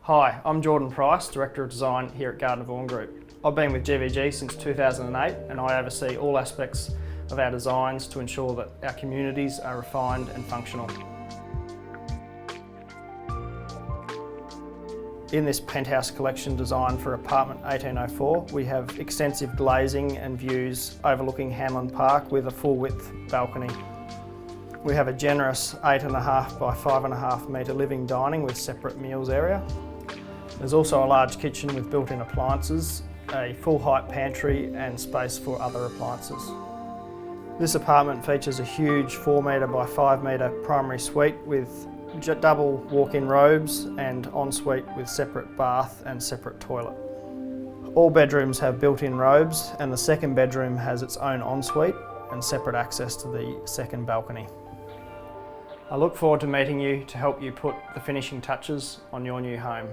Hi, I'm Jordan Price, Director of Design here at Garden Vaughan Group. I've been with GVG since 2008 and I oversee all aspects of our designs to ensure that our communities are refined and functional. In this penthouse collection designed for apartment 1804, we have extensive glazing and views overlooking Hanlon Park with a full width balcony. We have a generous 8.5 by 5.5 metre living dining with separate meals area. There's also a large kitchen with built-in appliances, a full height pantry and space for other appliances. This apartment features a huge 4 metre by 5 metre primary suite with double walk-in robes and ensuite with separate bath and separate toilet. All bedrooms have built-in robes and the second bedroom has its own ensuite and separate access to the second balcony. I look forward to meeting you to help you put the finishing touches on your new home.